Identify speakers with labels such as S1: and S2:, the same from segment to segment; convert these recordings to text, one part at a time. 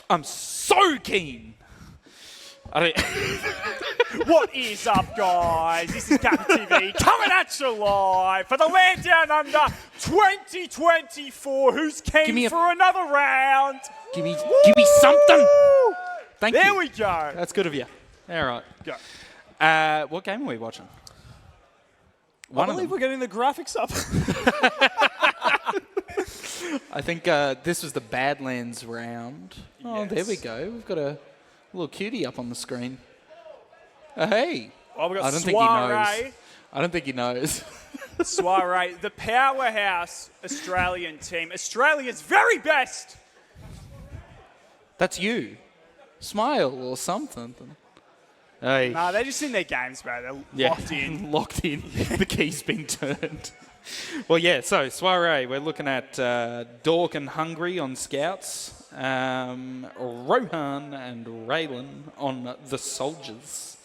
S1: I'm so keen.
S2: What is up, guys? This is CappingTV coming at you live for the LAN Downunder 2024. Who's keen for another round?
S1: Give me something. Thank you.
S2: There we go.
S1: That's good of you. All right.
S2: Go.
S1: What game are we watching?
S2: I believe we're getting the graphics up.
S1: I think this was the Badlands round. Oh,
S2: Yes.
S1: there we go. We've got a little cutie up on the screen. Hey.
S2: Well, we've got
S1: I don't
S2: soirée.
S1: think he knows. I don't think he knows.
S2: Soiree, the powerhouse Australian team. Australia's very best.
S1: That's you. Smile or something. Hey.
S2: Nah, they're just in their games, bro. They're locked in.
S1: Locked in. The key's been turned. Well, yeah, so soiree, we're looking at Dork and Hungry on Scouts, Rohan and Raylan on the Soldiers,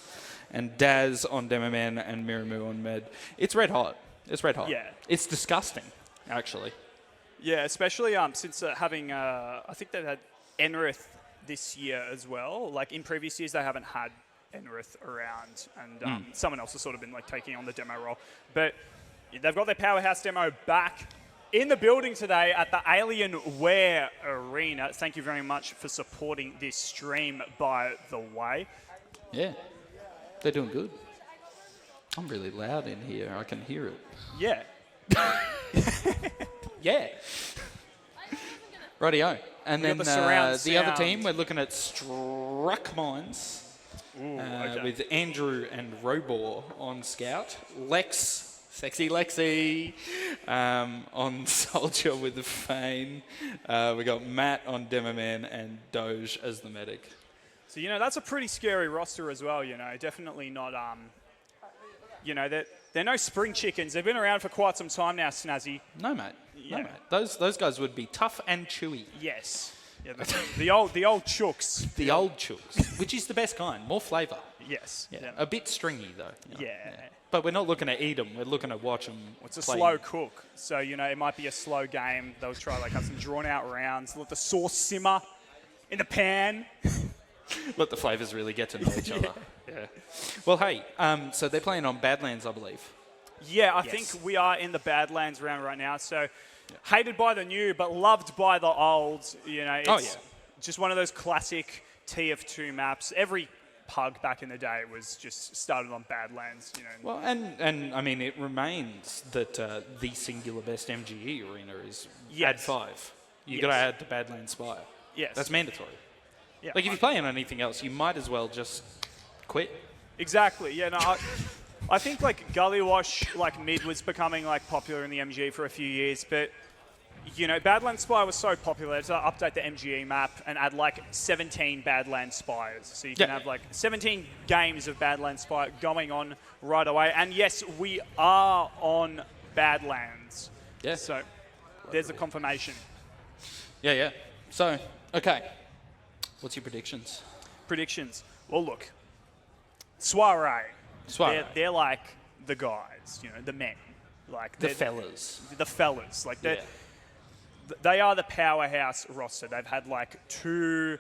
S1: and Daz on Demoman and Mirimu on Med. It's red hot. It's red hot.
S2: Yeah.
S1: It's disgusting, actually.
S2: Yeah, especially since having, I think they've had Enrith this year as well. Like in previous years, they haven't had Enrith around, and someone else has sort of been like taking on the demo role. But they've got their powerhouse demo back in the building today at the Alienware Arena. Thank you very much for supporting this stream, by the way.
S1: Yeah, they're doing good. I'm really loud in here. I can hear it.
S2: Yeah.
S1: Yeah. Rightio. And then
S2: the surround
S1: the other
S2: sound.
S1: team, we're looking at Struck Mines.
S2: Okay.
S1: With Andrew and Robor on Scout. Lex, sexy Lexi, on Soldier with the Fane. We got Matt on Demoman and Doge as the medic.
S2: So, that's a pretty scary roster as well, Definitely not, they're no spring chickens. They've been around for quite some time now, Snazzy.
S1: No, mate.
S2: Yeah.
S1: No, mate. Those guys would be tough and chewy.
S2: Yes. Yeah, the old chooks.
S1: The old chooks, which is the best kind. More flavour.
S2: Yes.
S1: Yeah. A bit stringy, though.
S2: Yeah.
S1: But we're not looking to eat them. We're looking to watch them.
S2: It's a slow cook. So, it might be a slow game. They'll try have some drawn-out rounds. Let the sauce simmer in the pan.
S1: Let the flavours really get to know each other. Yeah. Well, hey, so they're playing on Badlands, I believe.
S2: Yeah, I think we are in the Badlands round right now. So, hated by the new, but loved by the old. It's just one of those classic TF2 maps. Every pug back in the day was just started on Badlands.
S1: Well, and I mean, it remains that the singular best MGE arena is Add 5. You've got to add the Badlands Spire.
S2: Yes.
S1: That's mandatory.
S2: Yeah.
S1: Like, if you're playing on anything else, you might as well just quit.
S2: Exactly. Yeah, no, I think Gully Wash mid was becoming popular in the MGE for a few years, but Badlands Spire was so popular to update the MGE map and add 17 Badlands Spires, so you can have 17 games of Badlands Spire going on right away. And yes, we are on Badlands.
S1: Yeah.
S2: So there's a confirmation.
S1: Yeah. So, okay. What's your predictions?
S2: Predictions. Well, look, Soiree.
S1: Soiree.
S2: They're the guys, the men.
S1: The fellas.
S2: The fellas. They are the powerhouse roster. They've had 2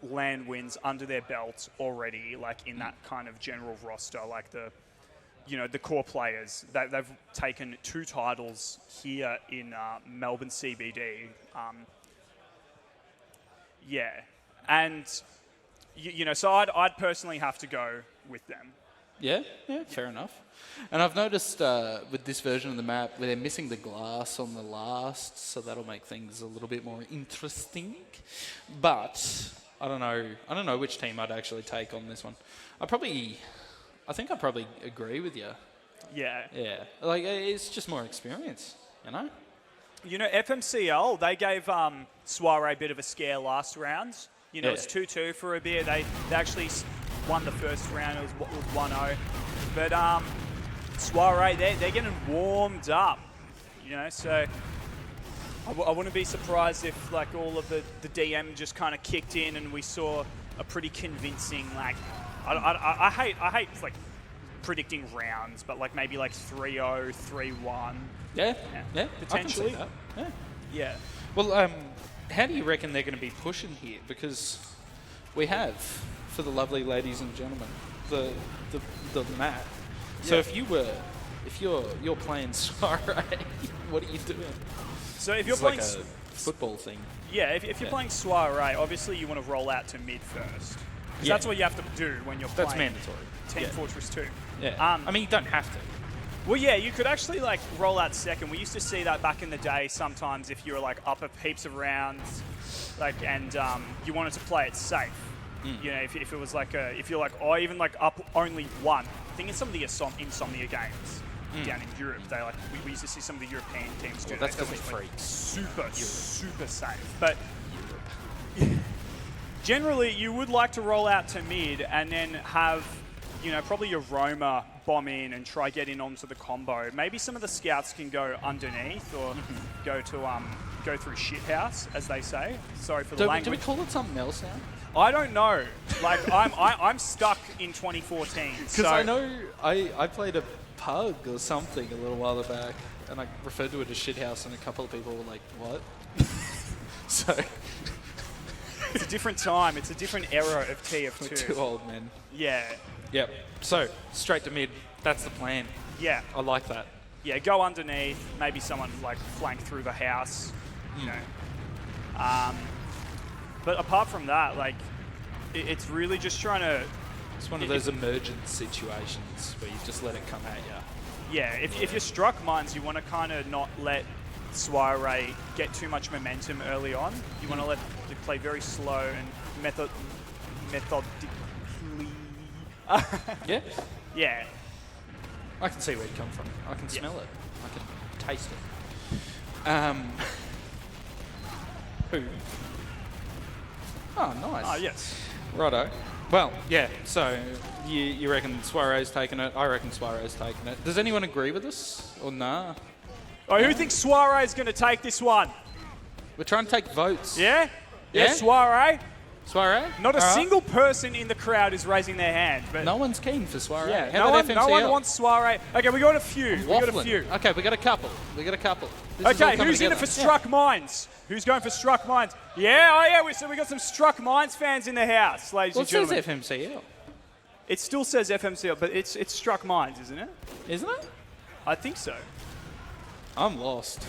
S2: LAN wins under their belt already, in that kind of general roster, the core players. They've taken 2 titles here in Melbourne CBD. And, so I'd personally have to go with them.
S1: Yeah, fair enough. And I've noticed with this version of the map where they're missing the glass on the last, so that'll make things a little bit more interesting. But I don't know which team I'd actually take on this one. I think I'd probably agree with you. Yeah. Yeah. It's just more experience,
S2: FMCL, they gave Soiree a bit of a scare last round. It's 2-2 for a bit. They actually won the first round. It was 1-0. But Soiree, they're getting warmed up. So I wouldn't be surprised if all of the DM just kind of kicked in and we saw a pretty convincing I hate predicting rounds, but maybe 3-0, 3-1.
S1: Yeah,
S2: potentially.
S1: I can see that. Yeah.
S2: Yeah.
S1: Well, how do you reckon they're going to be pushing here? Because we have, for the lovely ladies and gentlemen, the map. So if you're playing soirée, what are you doing?
S2: So if you're
S1: It's
S2: playing
S1: like a football thing.
S2: Yeah, if you're playing soirée, obviously you want to roll out to mid first. Because that's what you have to do when you're
S1: That's
S2: playing
S1: mandatory.
S2: Team Fortress 2.
S1: Yeah. I mean, you don't have to.
S2: Well, yeah, you could actually like roll out second. We used to see that back in the day sometimes if you were like up a heaps of rounds, like, and you wanted to play it safe. You know, if it was like if you're like, even like up only one. I think in some of the Insomnia games down in Europe, they like we used to see some of the European teams do that.
S1: That's because it's free.
S2: Super safe. But generally, you would like to roll out to mid and then have, you know, probably your roamer bomb in and try get in onto the combo. Maybe some of the scouts can go underneath or go through shithouse, as they say. Sorry for the language.
S1: Do we call it something else now?
S2: I don't know. Like I'm stuck in 2014.
S1: Because I know I played a pug or something a little while back, and I referred to it as shithouse, and a couple of people were like, "What?" So
S2: it's a different time. It's a different era of TF2.
S1: we're too old, man.
S2: Yeah.
S1: Yep. So straight to mid. That's the plan.
S2: Yeah.
S1: I like that.
S2: Yeah. Go underneath. Maybe someone like flank through the house. You know. But apart from that, like, it's really just trying to.
S1: It's one of those emergent situations where you just let it come at you.
S2: Yeah, if you're struck mines, you want to kind of not let soirée get too much momentum early on. You want to let it play very slow and methodically.
S1: Yeah.
S2: Yeah.
S1: I can see where you come from. I can smell it. I can taste it. Who? Oh, nice.
S2: Oh, yes.
S1: Righto. Well, yeah, so you reckon soirée's taking it? I reckon soirée's taking it. Does anyone agree with us? Or nah?
S2: Oh, who thinks soirée is going to take this one?
S1: We're trying to take votes.
S2: Yeah?
S1: Yeah?
S2: Soirée?
S1: Soirée?
S2: Not a
S1: All right.
S2: single person in the crowd is raising their hand. But
S1: No one's keen for soirée.
S2: yeah,
S1: How about
S2: no one
S1: FMCL?
S2: wants soirée. Okay, we got a few.
S1: Waffling. Okay, we got a couple. This is all
S2: Okay,
S1: coming
S2: who's in it
S1: together.
S2: for Struck Mines? Who's going for Struck Mines? Yeah, oh yeah, we got some Struck Mines fans in the house, ladies
S1: Well,
S2: and
S1: it says
S2: gentlemen.
S1: FMCL,
S2: It still says FMCL, but it's Struck Mines, isn't it?
S1: isn't it?
S2: I think so.
S1: I'm lost.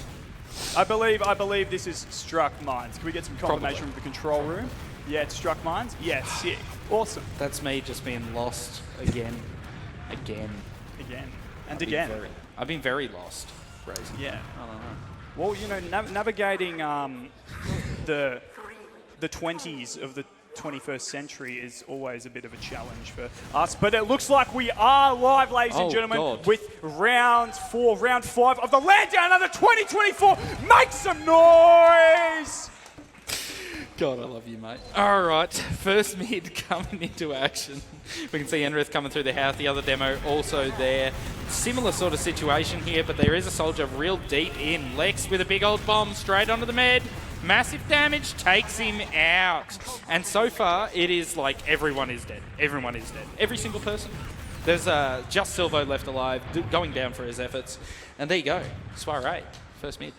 S2: I believe this is Struck Mines. Can we get some confirmation
S1: Probably.
S2: from the control room? Yeah, it's Struck Mines. Yeah, sick. Awesome.
S1: That's me just being lost again.
S2: Again.
S1: I've been very lost, Raisin.
S2: Yeah.
S1: I don't know.
S2: Well, you know, navigating the 20s of the 21st century is always a bit of a challenge for us. But it looks like we are live, ladies and gentlemen,
S1: God.
S2: with round 5 of the LAN Downunder 2024. Make some noise!
S1: God, I love you, mate. All right, first mid coming into action. We can see Enrith coming through the house, the other demo also there. Similar sort of situation here, but there is a soldier real deep in. Lex with a big old bomb straight onto the med. Massive damage, takes him out. And so far, it is like everyone is dead. Everyone is dead. Every single person. There's just Silvo left alive, going down for his efforts. And there you go, soirée, first mid.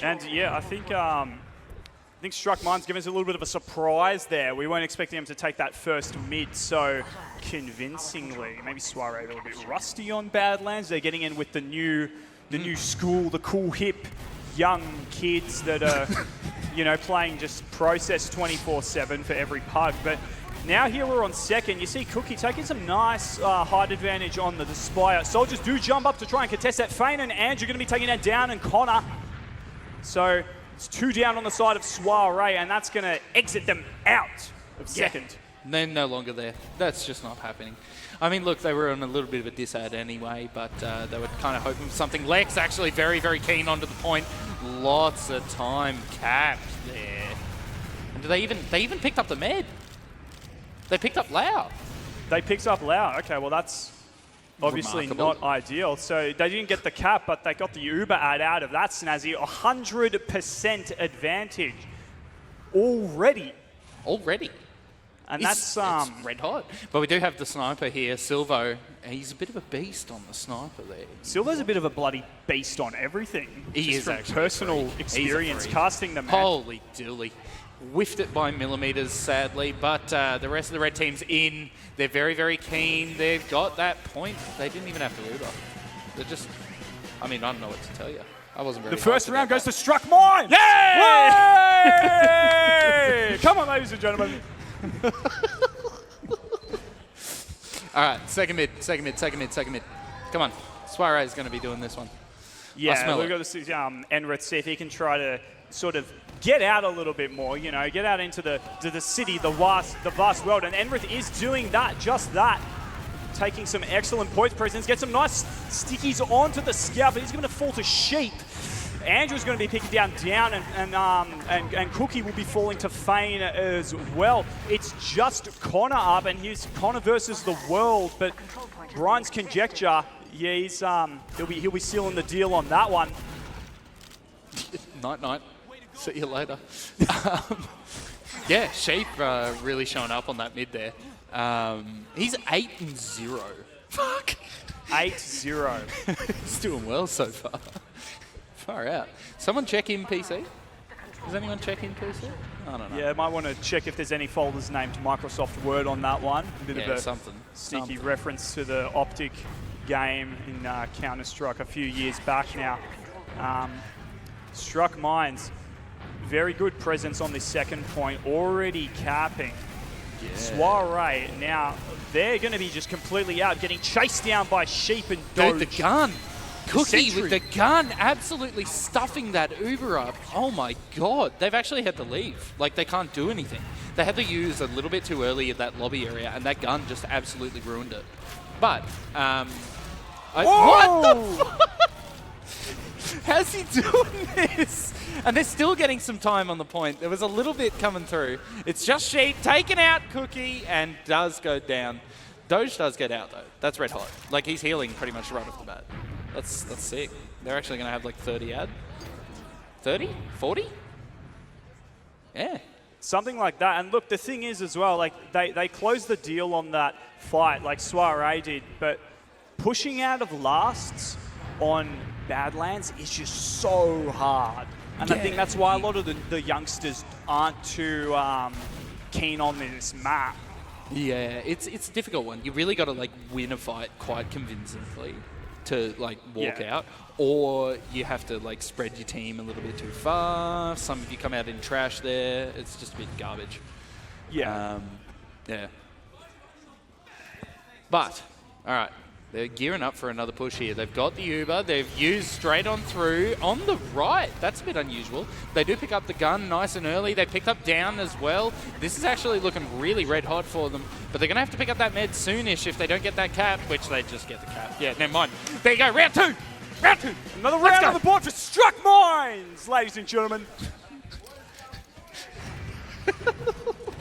S2: And yeah, I think Struck Mines giving us a little bit of a surprise there. We weren't expecting him to take that first mid so convincingly. Maybe soirée a little bit rusty on Badlands. They're getting in with the new school, the cool hip young kids that are, you know, playing just process 24/7 for every pug. But now here we're on second. You see Cookie taking some nice height advantage on the Spire. Soldiers do jump up to try and contest that. Fane and Andrew going to be taking that down, and Connor. So it's 2 down on the side of soirée, and that's going to exit them out of second.
S1: They're no longer there. That's just not happening. I mean, look, they were on a little bit of a disad anyway, but they were kind of hoping for something. Lex actually very, very keen onto the point. Lots of time capped there. And they even picked up the med. They picked up Lau.
S2: They picked up Lau. Okay, well that's obviously
S1: Remarkable.
S2: not ideal. So they didn't get the cap, but they got the Uber ad out of that, Snazzy. 100% advantage already. And
S1: It's
S2: that's
S1: red hot. But we do have the sniper here, Silvo. He's a bit of a beast on the sniper there.
S2: Silver's a bit of a bloody beast on everything.
S1: He
S2: just
S1: is
S2: from
S1: actually
S2: personal
S1: a freak.
S2: experience
S1: He's a freak.
S2: casting the man.
S1: Holy dooly. Whiffed it by millimeters, sadly, but the rest of the red team's in. They're very, very keen. They've got that point. They didn't even have to loot up. They're just, I mean, I don't know what to tell you. I wasn't very
S2: The first
S1: hyped
S2: round
S1: about
S2: goes to Struck Mine.
S1: Yay!
S2: Yay! Come on, ladies and gentlemen.
S1: All right, second mid. Come on. Soirée is going to be doing this one.
S2: Yeah, we've got to see Enrith see if he can try to sort of get out a little bit more, you know, get out into the city, the vast world. And Enrith is doing that, just that. Taking some excellent points presence, get some nice stickies onto the scout, but he's going to fall to Sheep. Andrew's going to be picking down and Cookie will be falling to Fane as well. It's just Connor up, and he's Connor versus the world. But Brian's conjecture, yeah, he's he'll be sealing the deal on that one.
S1: Night. See you later. Yeah, Sheep really showing up on that mid there. He's 8-0. Fuck.
S2: 8-0.
S1: He's doing well so far. Far out. Someone check in PC? Does anyone check in PC? I don't know.
S2: Yeah, might want to check if there's any folders named Microsoft Word on that one. A bit of a
S1: something.
S2: sneaky reference to the Optic game in Counter-Strike a few years back now. Struck Mines, very good presence on this second point, already capping.
S1: Yeah.
S2: Soirée, now they're going to be just completely out, getting chased down by Sheep and Doge.
S1: Dude, the gun. Cookie
S2: Sentry.
S1: with the gun absolutely stuffing that Uber up. Oh my god. They've actually had to leave. Like, they can't do anything. They had to use a little bit too early in that lobby area, and that gun just absolutely ruined it. But, what the fuck? How's he doing this? And they're still getting some time on the point. There was a little bit coming through. It's just Sheep taking out Cookie and does go down. Doge does get out, though. That's red hot. Like, he's healing pretty much right off the bat. That's sick. They're actually going to have like 30 ad. 30? 40? Yeah.
S2: Something like that. And look, the thing is as well, like they closed the deal on that fight like Soirée did, but pushing out of lasts on Badlands is just so hard. And I think that's why a lot of the youngsters aren't too keen on this map.
S1: Yeah, it's a difficult one. You really got to like win a fight quite convincingly to like walk out, or you have to like spread your team a little bit too far. Some of you come out in trash there. It's just a bit garbage.
S2: Yeah.
S1: But all right, they're gearing up for another push here. They've got the Uber. They've used straight on through on the right. That's a bit unusual. They do pick up the gun nice and early. They picked up down as well. This is actually looking really red hot for them. But they're going to have to pick up that med soonish if they don't get that cap, which they just get the cap. Yeah, never mind. There you go, round two. Round two.
S2: Another round on the board for Struck Mines, ladies and gentlemen.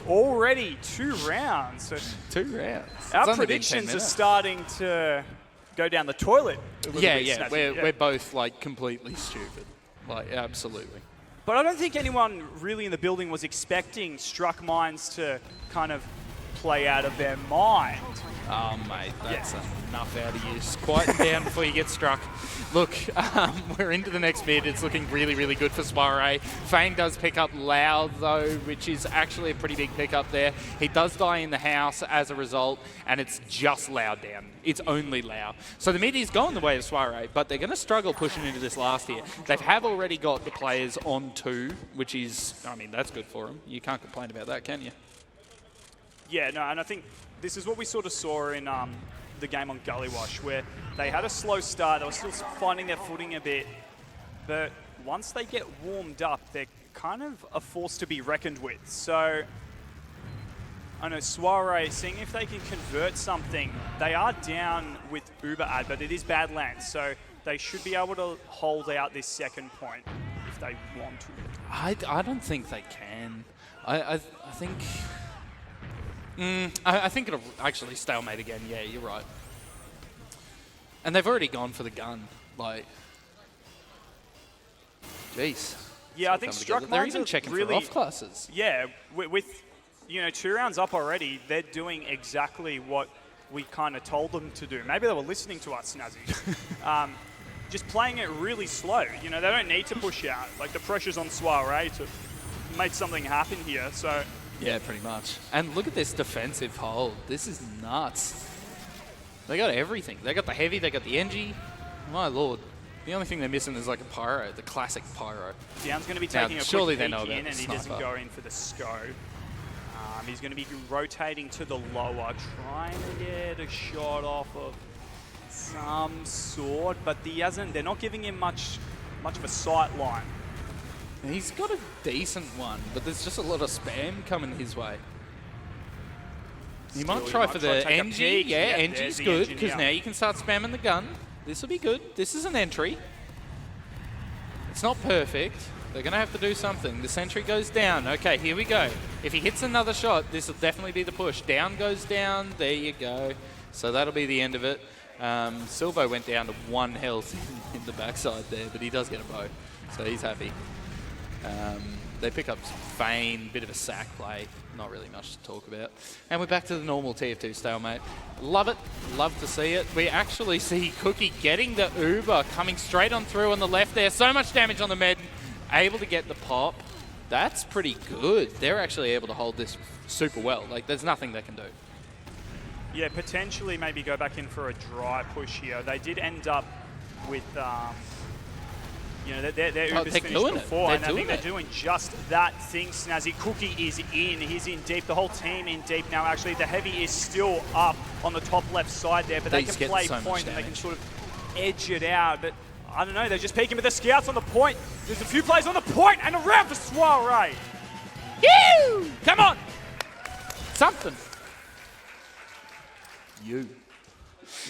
S2: Already 2 rounds. So
S1: 2 rounds.
S2: our predictions are starting to go down the toilet.
S1: Yeah. We're both like completely stupid. Like, absolutely.
S2: But I don't think anyone really in the building was expecting Struck Mines to kind of play out of their mind.
S1: Oh, mate, that's enough out of you. Just quieten down before you get struck. Look, we're into the next mid. It's looking really, really good for Soirée. Fane does pick up Lau, though, which is actually a pretty big pickup there. He does die in the house as a result, and it's just Lau down. It's only Lau. So the mid is going the way of Soirée, but they're going to struggle pushing into this last here. They have already got the players on 2, which is, I mean, that's good for them. You can't complain about that, can you?
S2: Yeah, no, and I think this is what we sort of saw in the game on Gully Wash, where they had a slow start. They were still finding their footing a bit. But once they get warmed up, they're kind of a force to be reckoned with. So I know Soirée, seeing if they can convert something. They are down with Uber ad, but it is Badlands. So they should be able to hold out this second point if they want to.
S1: I don't think they can. I think... I think it'll actually stalemate again. Yeah, you're right. And they've already gone for the gun. Like, jeez.
S2: Yeah, I think Struck Mines
S1: they're even checking
S2: really,
S1: for off classes.
S2: Yeah, with you know, 2 rounds up already, they're doing exactly what we kind of told them to do. Maybe they were listening to us, Snazzy. Just playing it really slow. You know, they don't need to push out. Like, the pressure's on Soirée to make something happen here, so...
S1: Yeah, pretty much. And look at this defensive hold. This is nuts. They got everything. They got the heavy, they got the NG. My lord. The only thing they're missing is like a pyro, the classic pyro.
S2: Down's going to be taking a
S1: surely
S2: quick
S1: they know
S2: peek
S1: about
S2: in,
S1: the
S2: and he doesn't
S1: sniper.
S2: go in for the scope. He's going to be rotating to the lower, trying to get a shot off of some sort, but he hasn't. They're not giving him much of a sight line.
S1: He's got a decent one, but there's just a lot of spam coming his way. You might try for the NG. Yeah, NG's good, because now you can start spamming the gun. This will be good. This is an entry. It's not perfect. They're going to have to do something. The sentry goes down. Okay, here we go. If he hits another shot, this will definitely be the push. Down goes down. There you go. So that'll be the end of it. Silvo went down to 1 health in the backside there, but he does get a bow, so he's happy. They pick up Fane, bit of a sack play, not really much to talk about. And we're back to the normal TF2 stalemate. Love it, love to see it. We actually see Cookie getting the Uber, coming straight on through on the left there. So much damage on the med, able to get the pop. That's pretty good. They're actually able to hold this super well. Like, there's nothing they can do.
S2: Yeah, potentially maybe go back in for a dry push here. They did end up with, you know, their Uber's finished before, and I think they're doing just that thing, Snazzy. Cookie is in. He's in deep. The whole team in deep now, actually. The heavy is still up on the top left side there, but they can play point and they can sort of edge it out. But I don't know, they're just peeking with the scouts on the point. There's a few players on the point, and around for Soirée.
S1: Yoo! Come on! Something. You.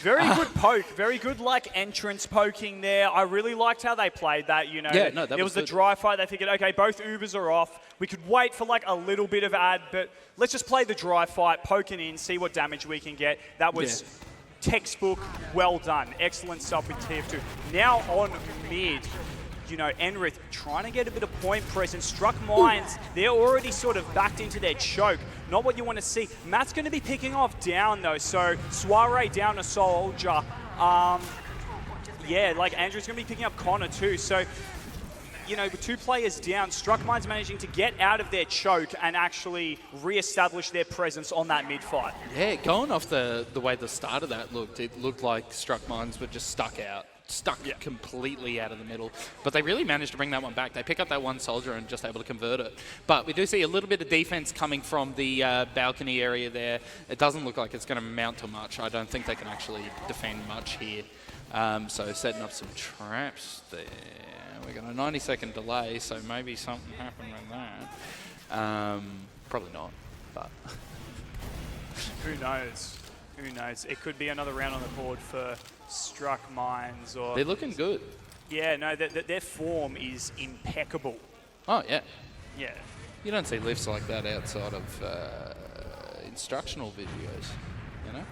S2: Very good poke, very good like entrance poking there. I really liked how they played that, you know.
S1: Yeah, no, that
S2: it was the dry fight. They figured, okay, both Ubers are off. We could wait for like a little bit of ad, but let's just play the dry fight, poking in, see what damage we can get. That was textbook, well done. Excellent stuff with TF2. Now on mid, you know, Enrith trying to get a bit of point presence. Struck Mines, they're already sort of backed into their choke. Not what you want to see. Matt's going to be picking off down, though. So, Soirée down a soldier. Yeah, like Andrew's going to be picking up Connor, too. So, you know, with 2 players down, Struck Mines managing to get out of their choke and actually re-establish their presence on that mid-fight.
S1: Yeah, going off the way the start of that looked, it looked like Struck Mines were just stuck completely out of the middle. But they really managed to bring that one back. They pick up that 1 soldier and just able to convert it. But we do see a little bit of defense coming from the balcony area there. It doesn't look like it's going to amount to much. I don't think they can actually defend much here. So setting up some traps there. We got a 90-second delay, so maybe something happened with that. Probably not, but...
S2: Who knows? Who knows? It could be another round on the board for Struck Mines or...
S1: They're looking good.
S2: Yeah, no, their form is impeccable.
S1: Oh, yeah.
S2: Yeah.
S1: You don't see lifts like that outside of instructional videos, you know?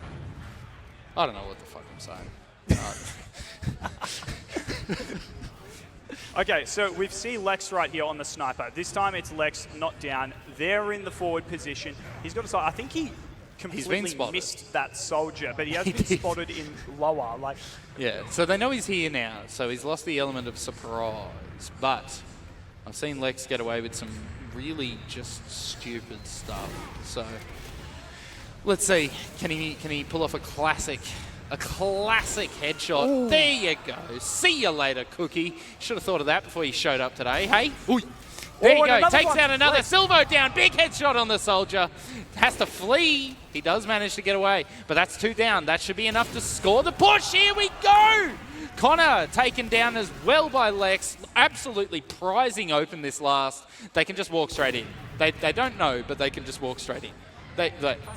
S1: I don't know what the fuck I'm saying.
S2: Okay, so we see Lex right here on the sniper. This time it's Lex, not down. They're in the forward position. He's got a... I think he... completely missed that soldier, but he has been spotted in lower. Like,
S1: yeah, so they know he's here now, so he's lost the element of surprise. But I've seen Lex get away with some really just stupid stuff. So let's see, can he pull off a classic headshot? Ooh. There you go. See you later, Cookie. Should have thought of that before you showed up today. Hey, ooh. There you go, takes out another. Silvo down, big headshot on the soldier. Has to flee. He does manage to get away, but that's 2 down. That should be enough to score the push. Here we go. Connor taken down as well by Lex. Absolutely prizing open this last. They can just walk straight in. They don't know, but they can just walk straight in. There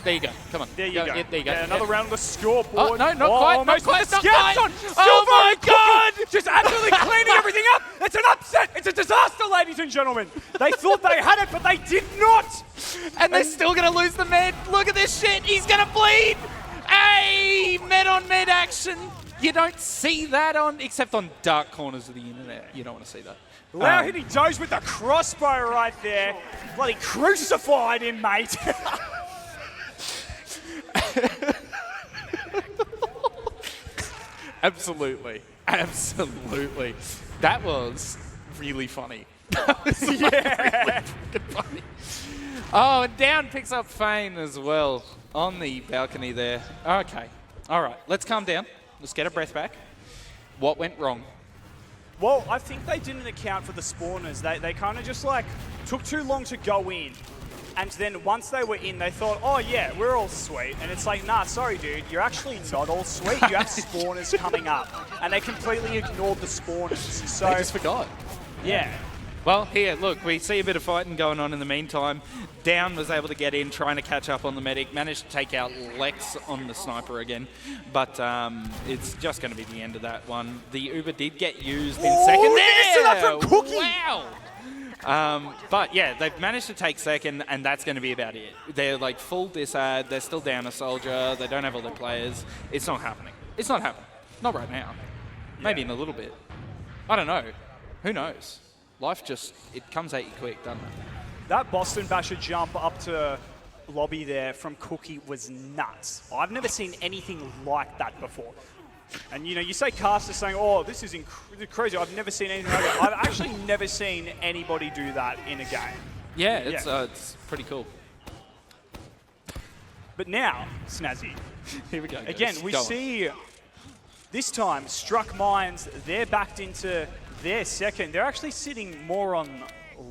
S1: you go. Come on.
S2: There you go.
S1: Yeah, there you go.
S2: Yeah, another round on the scoreboard.
S1: Oh, no, not quite. Not quite.
S2: Not quite.
S1: Oh, my God.
S2: Just absolutely cleaning everything up. It's an upset. It's a disaster, ladies and gentlemen. They thought they had it, but they did not.
S1: And they're still going to lose the med. Look at this shit. He's going to bleed. Hey, med on med action. action. You don't see that except on dark corners of the internet. You don't want to see that.
S2: Wow, hitting Doge with the crossbow right there. Bloody crucified him, mate.
S1: Absolutely. Absolutely. That was really funny. That was really fucking funny. Oh, and Down picks up Fane as well on the balcony there. Okay. All right. Let's calm down. Let's get our breath back. What went wrong?
S2: Well, I think they didn't account for the spawners. They kind of just like took too long to go in. And then once they were in, they thought, oh yeah, we're all sweet. And it's like, nah, sorry dude, you're actually not all sweet. You have spawners coming up. And they completely ignored the spawners. So
S1: They just forgot.
S2: Yeah.
S1: Well, here, look, we see a bit of fighting going on in the meantime. Down was able to get in, trying to catch up on the medic, managed to take out Lex on the sniper again, but it's just going to be the end of that one. The Uber did get used in second.
S2: That from Cookie!
S1: Wow! But yeah, they've managed to take second, and that's going to be about it. They're like full disad, they're still down a soldier, they don't have all their players. It's not happening. It's not happening. Not right now. Maybe in a little bit. I don't know. Who knows? Life just, it comes at you quick, doesn't it?
S2: That Boston Basher jump up to lobby there from Cookie was nuts. I've never seen anything like that before. And you know, you say Caster saying, oh, this is crazy. I've never seen anything like that. I've actually never seen anybody do that in a game.
S1: Yeah, it's pretty cool.
S2: But now, Snazzy.
S1: Here we go.
S2: Again, we see this time Struck Minds, they're backed into their second. They're actually sitting more on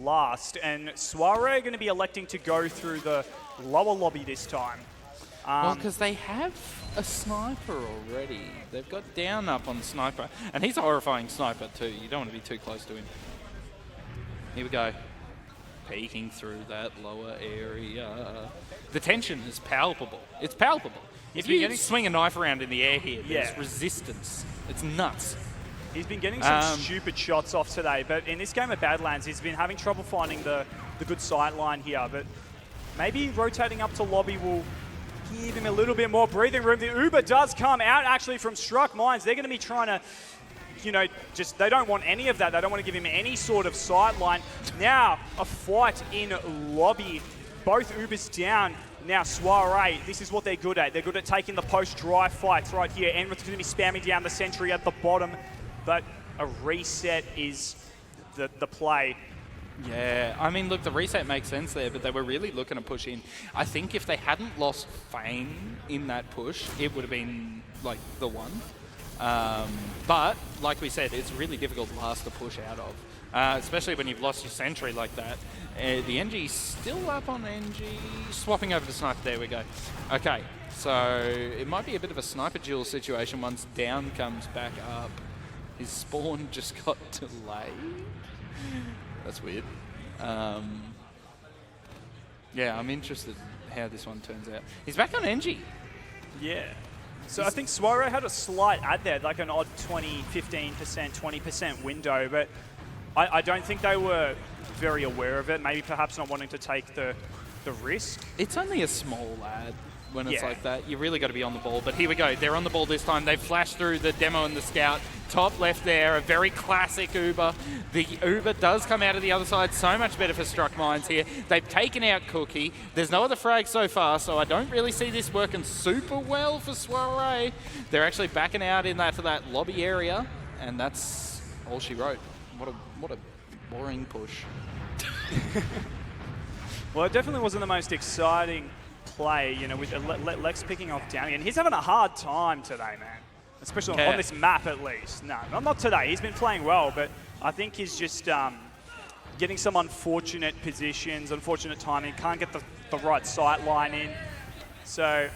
S2: last, and Soirée are going to be electing to go through the lower lobby this time.
S1: Well, because they have a sniper already. They've got Down up on sniper, and he's a horrifying sniper too. You don't want to be too close to him. Here we go. Peeking through that lower area. The tension is palpable. It's palpable. If you swing a knife around in the air here, there's resistance. It's nuts.
S2: He's been getting some stupid shots off today, but in this game of Badlands, he's been having trouble finding the good sight line here. But maybe rotating up to lobby will give him a little bit more breathing room. The Uber does come out actually from Struck Minds. They're going to be trying to, you know, they don't want any of that. They don't want to give him any sort of sight line. Now, a fight in lobby. Both Ubers down. Now, Soirée, this is what they're good at. They're good at taking the post-dry fights right here. Enron's going to be spamming down the sentry at the bottom. But a reset is the play.
S1: Yeah, I mean, look, the reset makes sense there, but they were really looking to push in. I think if they hadn't lost Fane in that push, it would have been, like, the one. But, like we said, it's really difficult last to push out of, especially when you've lost your sentry like that. The NG's still up on NG, swapping over to sniper. There we go. Okay, so it might be a bit of a sniper duel situation once Down comes back up. His spawn just got delayed. That's weird. Yeah, I'm interested in how this one turns out. He's back on NG.
S2: Yeah. So I think Soirée had a slight ad there, like an odd 20, 15%, 20% window, but I don't think they were very aware of it. Maybe perhaps not wanting to take the risk.
S1: It's only a small ad when it's like that. You really got to be on the ball. But here we go. They're on the ball this time. They've flashed through the demo and the scout. Top left there, a very classic Uber. The Uber does come out of the other side. So much better for Struck Minds here. They've taken out Cookie. There's no other frag so far, so I don't really see this working super well for Soirée. They're actually backing out in that to that lobby area, and that's all she wrote. What a boring push.
S2: Well, it definitely wasn't the most exciting play, you know, with Lex picking off Down. And he's having a hard time today, man. Especially on this map, at least. No, not today. He's been playing well, but I think he's just getting some unfortunate positions, unfortunate timing. Can't get the right sight line in. So...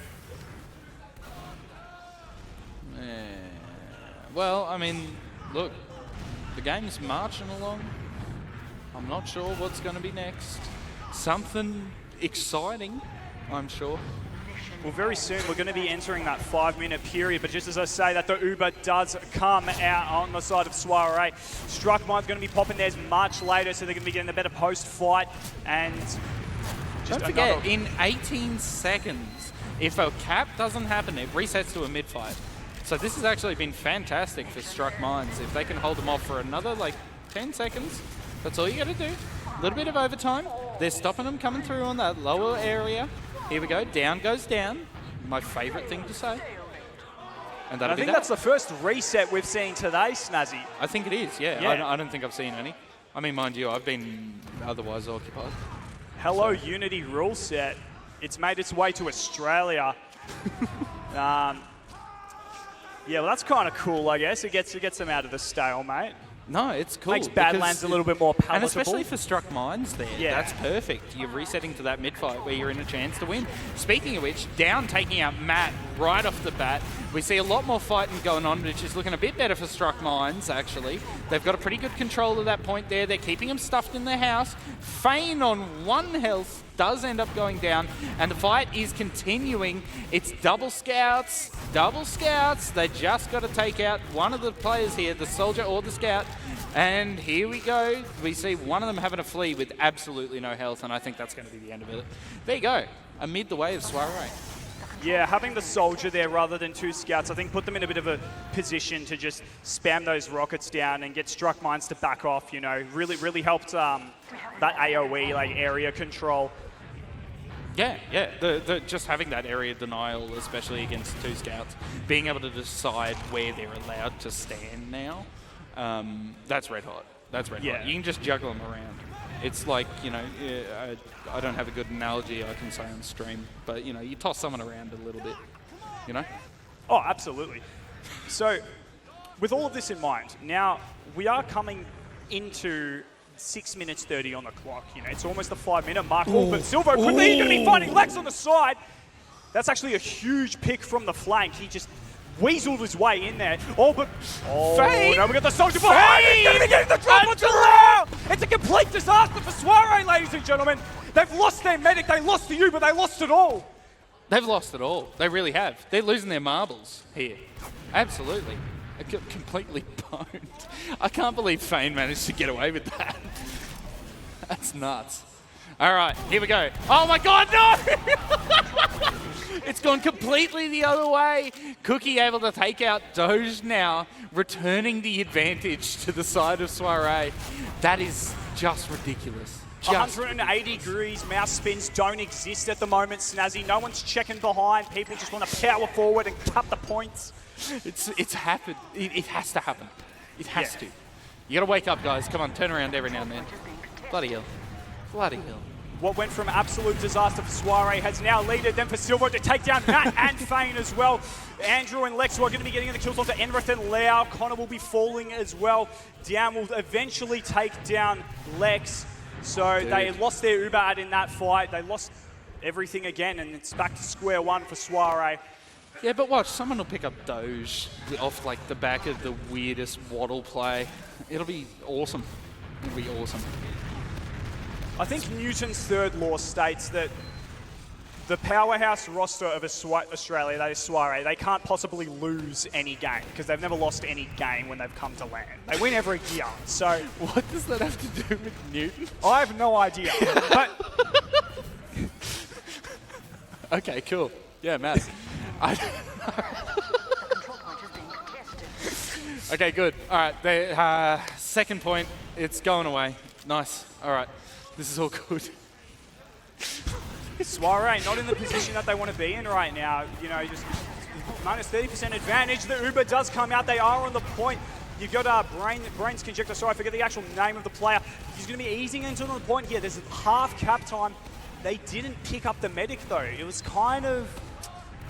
S1: Yeah. Well, I mean, look, the game's marching along. I'm not sure what's going to be next. Something exciting, I'm sure.
S2: Well, very soon we're going to be entering that 5-minute period, but just as I say that, the Uber does come out on the side of Soirée. Struck Mind's going to be popping theirs much later, so they're going to be getting a better post-fight. And
S1: don't forget, in 18 seconds, if a cap doesn't happen, it resets to a mid-fight. So this has actually been fantastic for Struck Minds. If they can hold them off for another, like, 10 seconds, that's all you got to do. A little bit of overtime. They're stopping them coming through on that lower area. Here we go. Down goes down. My favourite thing to say. And that'll
S2: I think that's the first reset we've seen today, Snazzy.
S1: I think it is, yeah. I don't think I've seen any. I mean, mind you, I've been otherwise occupied.
S2: Hello, Unity rule set. It's made its way to Australia. Yeah, well, that's kind of cool, I guess. It gets them out of the stalemate.
S1: No, it's cool.
S2: Makes Badlands a little bit more palatable.
S1: And especially for Struck Minds there.
S2: Yeah.
S1: That's perfect. You're resetting to that mid-fight where you're in a chance to win. Speaking of which, Down taking out Matt right off the bat. We see a lot more fighting going on, which is looking a bit better for Struck Minds, actually. They've got a pretty good control of that point there. They're keeping him stuffed in their house. Fane on 1 health does end up going down, and the fight is continuing. It's double scouts. They just got to take out one of the players here, the soldier or the scout. And here we go. We see one of them having a flea with absolutely no health, and I think that's going to be the end of it. There you go, amid the way of soirée.
S2: Yeah, having the soldier there rather than 2 scouts, I think put them in a bit of a position to just spam those rockets down and get Struck Minds to back off, you know. Really helped that AoE, like area control.
S1: Yeah. Just having that area denial, especially against 2 scouts, being able to decide where they're allowed to stand now, that's red hot. That's red hot. You can just juggle them around. It's like, you know, I don't have a good analogy I can say on stream, but, you know, you toss someone around a little bit, you know?
S2: Oh, absolutely. So, with all of this in mind, now we are coming into 6 minutes 30 on the clock. You know, it's almost the 5-minute mark. Oh, but Silvo quickly going to be finding Lex on the side. That's actually a huge pick from the flank. He just weaseled his way in there. Oh, but
S1: Fane!
S2: Now we got the soldier behind. He's going to be getting the drop onto Lau. It's a complete disaster for soirée, ladies and gentlemen. They've lost their medic. They lost the Uber. They lost it all.
S1: They've lost it all. They really have. They're losing their marbles here. Absolutely. Completely boned. I can't believe Fane managed to get away with that. That's nuts. All right, here we go. Oh my God, no! It's gone completely the other way. Cookie able to take out Doge now, returning the advantage to the side of soirée. That is just ridiculous.
S2: 180 degrees mouse spins don't exist at the moment, Snazzy. No one's checking behind. People just want to power forward and cut the points.
S1: It's happened. It has to happen. It has to. You got to wake up, guys. Come on, turn around every now and then. Bloody hell. Bloody hell.
S2: What went from absolute disaster for soirée has now led them for Silvo to take down Matt and Fane as well. Andrew and Lex are going to be getting the kills onto Enrith and Lau. Connor will be falling as well. Down will eventually take down Lex. So they lost their Uber in that fight. They lost everything again, and it's back to square one for soirée.
S1: Yeah, but watch, someone will pick up Doge off like the back of the weirdest waddle play. It'll be awesome. It'll be awesome.
S2: I think Newton's third law states that the powerhouse roster of Australia, that is soirée, they can't possibly lose any game because they've never lost any game when they've come to LAN. They win every year. So
S1: what does that have to do with Newton?
S2: I have no idea. But
S1: okay, cool. Yeah, Matt. Okay, good. All right, the second point, it's going away. Nice. All right, this is all good.
S2: soirée not in the position that they want to be in right now. You know, just minus 30% advantage. The Uber does come out. They are on the point. You've got Brains Conjector. Sorry, I forget the actual name of the player. He's going to be easing into the point here. There's half cap time. They didn't pick up the medic, though. It was kind of...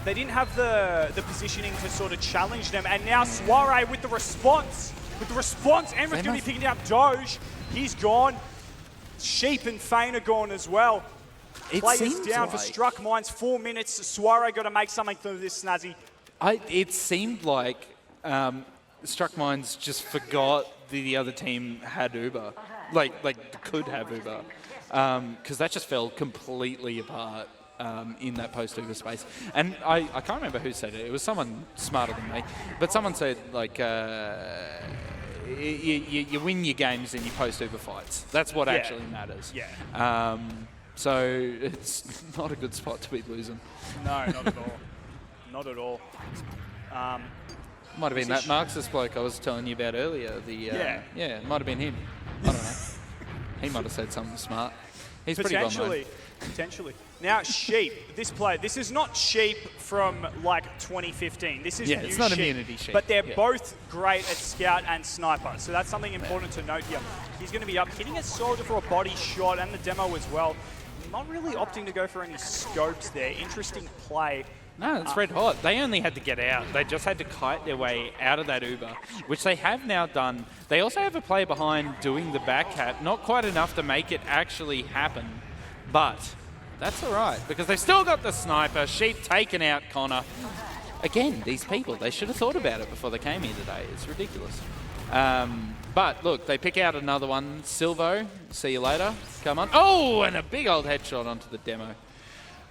S2: They didn't have the positioning to sort of challenge them. And now soirée with the response. Enrith's going to be picking out Doge. He's gone. Sheep and Fane are gone as well. Players down for Struck Minds. 4 minutes. soirée got to make something of this, Snazzy.
S1: It seemed like Struck Minds just forgot the other team had Uber. Like could have Uber. Because that just fell completely apart. In that post-Uber space. And I can't remember who said it. It was someone smarter than me. But someone said, like, you win your games in your post-Uber fights. That's what actually matters.
S2: Yeah.
S1: So it's not a good spot to be losing.
S2: No, not at all. Not at all.
S1: Might have been that Marxist bloke I was telling you about earlier. Yeah, it might have been him. I don't know. He might have said something smart. He's pretty well known.
S2: Potentially. Now, Sheep, this is not Sheep from like 2015. This is new
S1: it's not
S2: Sheep,
S1: immunity Sheep.
S2: but they're both great at Scout and Sniper. So that's something important to note here. He's going to be up hitting a soldier for a body shot and the demo as well. Not really opting to go for any scopes there. Interesting play.
S3: No, it's red hot. They only had to get out. They just had to kite their way out of that Uber, which they have now done. They also have a player behind doing the back cap. Not quite enough to make it actually happen, but that's all right because they've still got the sniper. Sheep taking out Connor. Again, these people, they should have thought about it before they came here today. It's ridiculous. But look, they pick out another one. Silvo, see you later. Come on. Oh, and a big old headshot onto the demo.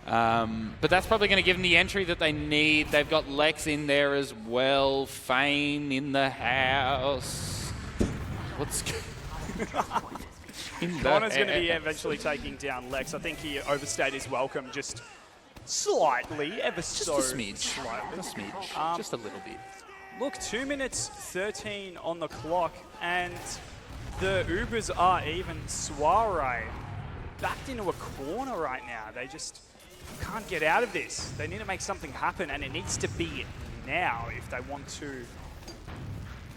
S3: But that's probably going to give them the entry that they need. They've got Lex in there as well. Fane in the house. What's
S2: Connor's going to be eventually taking down Lex. I think he overstayed his welcome just slightly,
S1: just a smidge. Just a little bit.
S2: Look, 2 minutes 13 on the clock, and the Ubers are even. Soirée backed into a corner right now. They just can't get out of this. They need to make something happen, and it needs to be now if they want to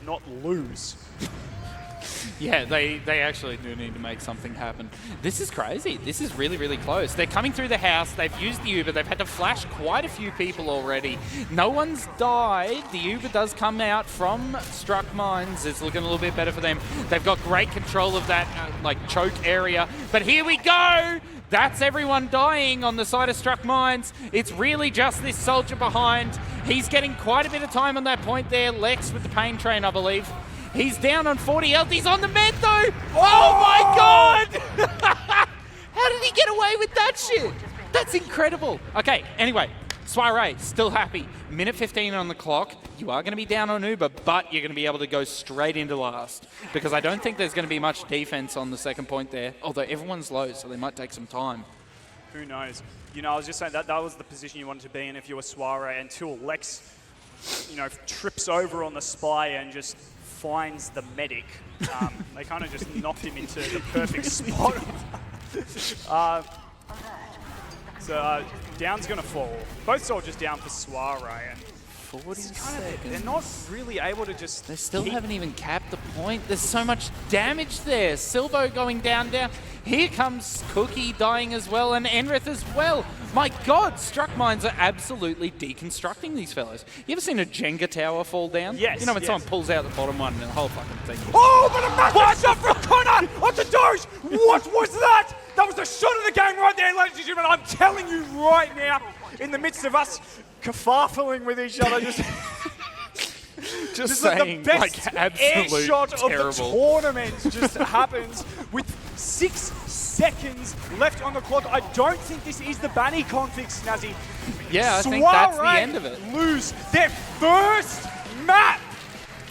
S2: not lose.
S3: Yeah, they actually do need to make something happen. This is crazy. This is really, really close. They're coming through the house. They've used the Uber. They've had to flash quite a few people already. No one's died. The Uber does come out from Struck Mines. It's looking a little bit better for them. They've got great control of that choke area. But here we go. That's everyone dying on the side of Struck Mines. It's really just this soldier behind. He's getting quite a bit of time on that point there. Lex with the pain train, I believe. He's down on 40 health. He's on the med, though. Oh, my God! How did he get away with that shit? That's incredible. Okay, anyway, Soirée, still happy. Minute 15 on the clock. You are going to be down on Uber, but you're going to be able to go straight into last because I don't think there's going to be much defense on the second point there, although everyone's low, so they might take some time.
S2: Who knows? You know, I was just saying that was the position you wanted to be in if you were Soirée until Lex, trips over on the spy and just finds the medic. They kind of just knocked him into the perfect spot. So Down's going to fall. Both soldiers down for Soirée. And
S1: 40 seconds.
S2: They're not really able to just...
S1: They still haven't even capped the point. There's so much damage there. Silvo going down. Here comes Cookie dying as well, and Enrith as well. My God, Struck Mines are absolutely deconstructing these fellows. You ever seen a Jenga tower fall down?
S2: Yes.
S1: You know when someone pulls out the bottom one and the whole fucking thing.
S2: Oh, but a massive shot from Connor onto Doge. What was that? That was the shot of the game right there, ladies and gentlemen. I'm telling you right now, in the midst of us kerfuffling with each other,
S1: just saying,
S2: the best air shot of the tournament just happens with 6 seconds left on the clock. I don't think this is the Banny config, Snazzy.
S1: Yeah, I think that's the end of it.
S2: Lose their first map.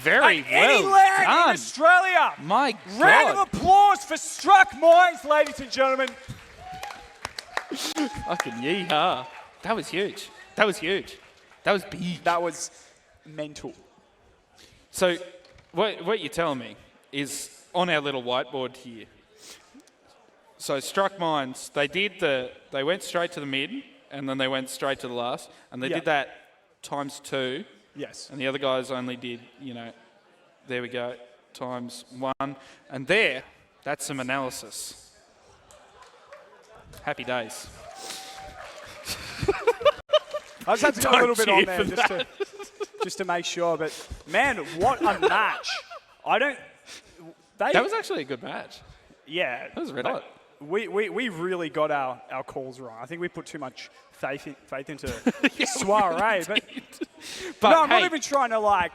S3: Very
S2: well any land
S3: done.
S2: In Australia.
S1: My God.
S2: Round of applause for Struck Mines, ladies and gentlemen.
S1: Fucking yeehaw. That was huge. That was huge. That was big.
S2: That was mental.
S3: So what you're telling me is on our little whiteboard here. So Struck Mines, they went straight to the mid and then they went straight to the last and they did that times 2.
S2: Yes.
S3: And the other guys only did, there we go, times 1. And that's some analysis. Happy days.
S2: I just had to go a little bit on there just to make sure. But, man, what a match.
S3: That was actually a good match.
S2: Yeah.
S3: That was red hot.
S2: We really got our calls wrong. I think we put too much faith into Soirée. But no, I'm not even trying to I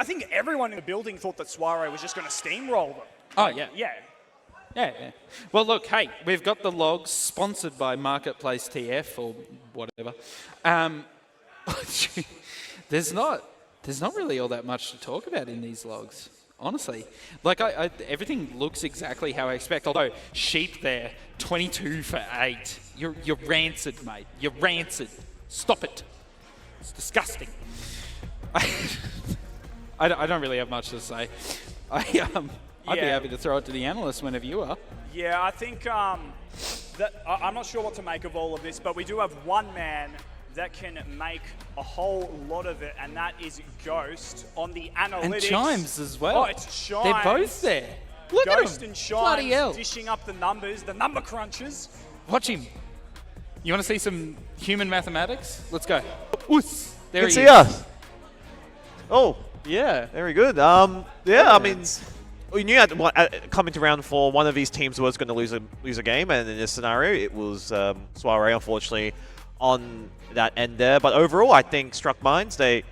S2: think everyone in the building thought that Soirée was just going to steamroll them.
S3: Oh, yeah.
S2: Yeah.
S3: Yeah. Well, look, hey, we've got the logs sponsored by Marketplace TF or whatever. There's not really all that much to talk about in these logs, honestly. Everything looks exactly how I expect. Although Sheep there, 22 for 8. You're rancid, mate. You're rancid. Stop it. It's disgusting. I don't really have much to say. I'd be happy to throw it to the analysts whenever you are.
S2: Yeah, I think I'm not sure what to make of all of this, but we do have one man that can make a whole lot of it, and that is Ghost on the analytics.
S3: And Chimes as well.
S2: Oh, it's Chimes.
S3: They're both there. Look
S2: Ghost
S3: at him.
S2: and
S3: Bloody hell.
S2: Chimes dishing up the numbers, the number crunchers.
S3: Watch him. You want to see some human mathematics? Let's go. Oos. There
S4: Good
S3: he
S4: to
S3: is.
S4: see us. Oh,
S5: Yeah.
S4: very good. Yeah, I mean, we knew coming to round 4, one of these teams was going to lose a game, and in this scenario, it was Soirée, unfortunately, on that end there. But overall, I think Struck Minds, they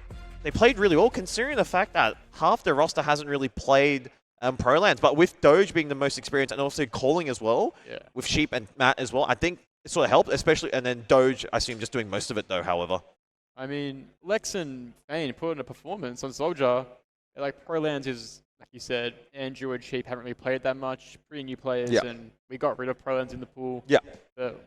S4: played really well, considering the fact that half their roster hasn't really played Pro Lands. But with Doge being the most experienced and also calling as well, with Sheep and Matt as well, I think it sort of helped, especially, and then Doge, I assume, just doing most of it though, however.
S5: I mean, Lex and Fane put in a performance on Soldier. Like, Pro Lands is, like you said, Andrew and Sheep haven't really played that much. Pretty new players, and we got rid of Pro Lands in the pool. Yeah. But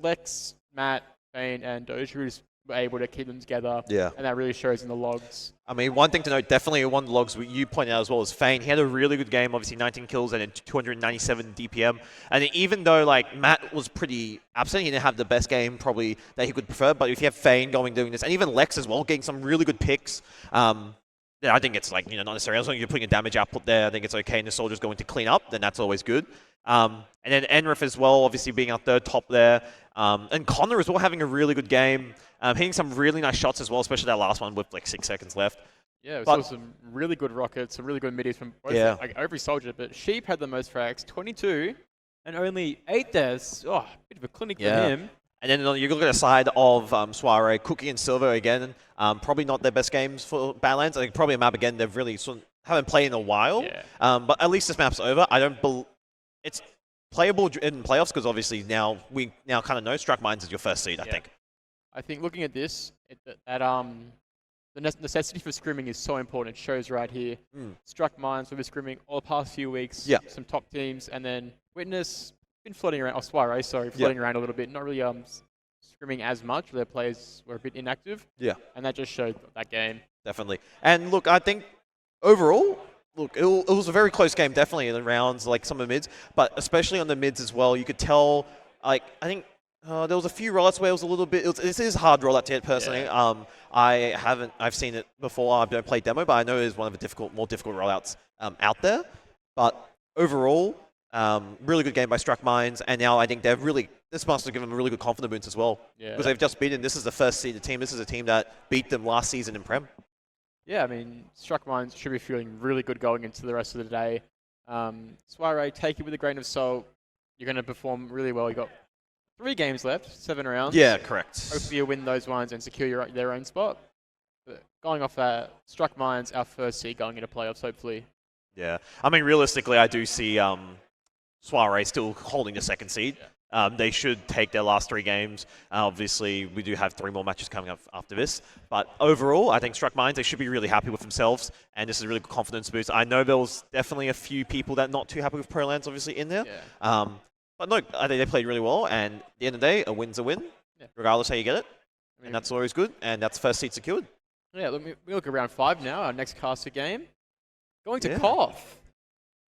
S5: Lex, Matt, Fane, and Doge were able to keep them together. Yeah. And that really shows in the logs.
S4: I mean, one thing to note, definitely one of the logs you pointed out as well is Fane. He had a really good game, obviously 19 kills and 297 DPM. And even though like Matt was pretty absent, he didn't have the best game probably that he could prefer. But if you have Fane doing this, and even Lex as well, getting some really good picks, yeah, I think it's like, not necessarily, as long as you're putting a damage output there, I think it's okay. And the Soldier's going to clean up, then that's always good. And then Enrif as well, obviously being our third top there. And Connor as well having a really good game. Hitting some really nice shots as well, especially that last one with like 6 seconds left.
S5: Yeah, we saw some really good rockets, some really good middies from both, like, every Soldier. But Sheep had the most frags, 22, and only 8 deaths. Oh, bit of a clinic for him.
S4: And then you look at the side of Soirée, Cookie and Silver again. Probably not their best games for Badlands. I think probably a map again they've really haven't played in a while. But at least this map's over. It's playable in playoffs because obviously we kind of know Struck Minds is your first seed, I think.
S5: I think looking at this, the necessity for scrimming is so important. It shows right here. Struck Minds will be scrimming all the past few weeks. Some top teams, and then Witness been floating around. Soirée, sorry, floating around a little bit. Not really scrimming as much. Their players were a bit inactive. And that just showed that game. Definitely.
S4: And look, I think overall, it was a very close game, definitely in the rounds, like some of the mids, but especially on the mids as well. You could tell, like, I think there was a few rollouts where it was a little bit. This is a hard rollout to hit personally. I've seen it before. I don't play demo, but I know it is one of the more difficult rollouts out there. But overall, really good game by Struck Minds, and now I think this must have given them a really good confidence boost as well. Because they've just beaten. This is the first seeded team. This is a team that beat them last season in Prem.
S5: Yeah, I mean, Struck Minds should be feeling really good going into the rest of the day. Soirée, take it with a grain of salt. You're going to perform really well. You got 3 games left, 7 rounds.
S4: Yeah, correct.
S5: Hopefully you win those ones and secure their own spot. But going off that, Struck Minds, our first seed going into playoffs, hopefully.
S4: Yeah, I mean, realistically, I do see Soirée still holding the second seed. They should take their last 3 games. Obviously, we do have 3 more matches coming up after this. But overall, I think Struck Minds, they should be really happy with themselves. And this is a really good confidence boost. I know there was definitely a few people that not too happy with Pro Lands, obviously, in there. But no, I think they played really well. And at the end of the day, a win's a win, regardless how you get it. And that's always good. And that's first seed secured.
S5: Yeah, we look at round 5 now, our next caster game. Going to Koth.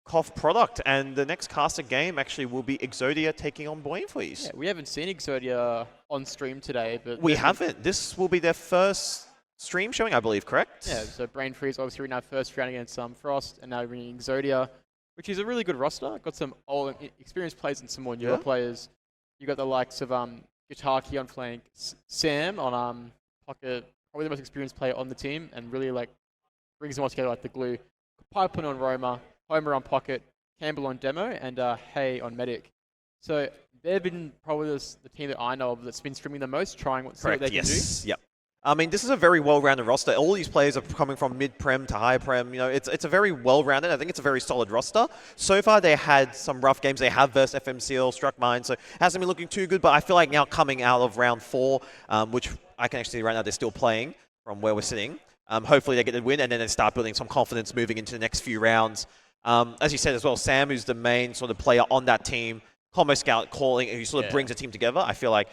S4: Koth product, and the next caster game actually will be Exodia taking on Brain Freeze.
S5: Yeah, we haven't seen Exodia on stream today, but
S4: we haven't. This will be their first stream showing, I believe, correct?
S5: Yeah, so Brain Freeze obviously in our first round against Frost, and now we're bringing Exodia, which is a really good roster. Got some old experienced players and some more newer players. You got the likes of Guitarkey on flank, Sam on pocket, probably the most experienced player on the team, and really like brings them all together like the glue. Pipeline on Roma, Homer on pocket, Campbell on demo, and Hay on medic. So they've been probably the team that I know of that's been streaming the most, trying what they can do.
S4: Yep. I mean, this is a very well-rounded roster. All these players are coming from mid-prem to high-prem. It's a very well-rounded. I think it's a very solid roster. So far, they had some rough games. They have versus FMCL, Struck Minds, so it hasn't been looking too good. But I feel like now coming out of round 4, which I can actually see right now they're still playing from where we're sitting. Hopefully they get the win, and then they start building some confidence moving into the next few rounds. As you said as well, Sam, who's the main sort of player on that team, combo scout calling, who sort of brings a team together. I feel like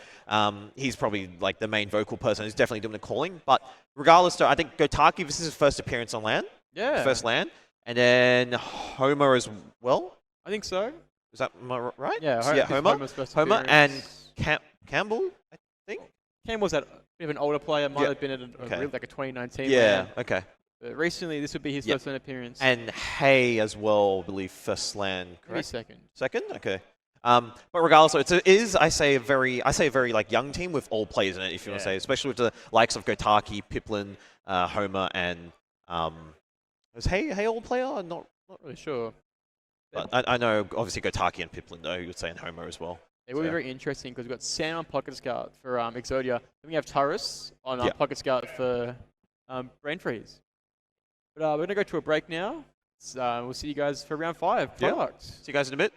S4: he's probably like the main vocal person who's definitely doing the calling. But regardless, though, I think Gotaki, this is his first appearance on LAN.
S5: Yeah.
S4: First LAN. And then Homer as well.
S5: I think so.
S4: Is that right?
S5: Yeah,
S4: So, yeah, Homer.
S5: Homer's first
S4: Homer and
S5: appearance.
S4: Campbell, I think.
S5: Campbell's that bit of an older player. Might have been at
S4: Okay.
S5: like a 2019
S4: Yeah,
S5: LAN.
S4: okay.
S5: But recently, this would be his first LAN appearance.
S4: And Hay as well, I believe, first LAN,
S5: maybe
S4: correct?
S5: second.
S4: Second? Okay. But regardless, it is, I say a very like young team with all players in it, if you want to say, especially with the likes of Gotaki, Piplin, Homer, and was Hay all player? I'm not
S5: Really sure.
S4: but I know obviously Gotaki and Piplin though, you would say, and Homer as well.
S5: It will be very interesting because we've got Sam on Pocket Scout for Exodia. Then we have Turris on Pocket Scout for Brain Freeze. But we're going to go to a break now. We'll see you guys for round 5.
S4: Yeah.
S5: Products.
S4: See you guys in a bit.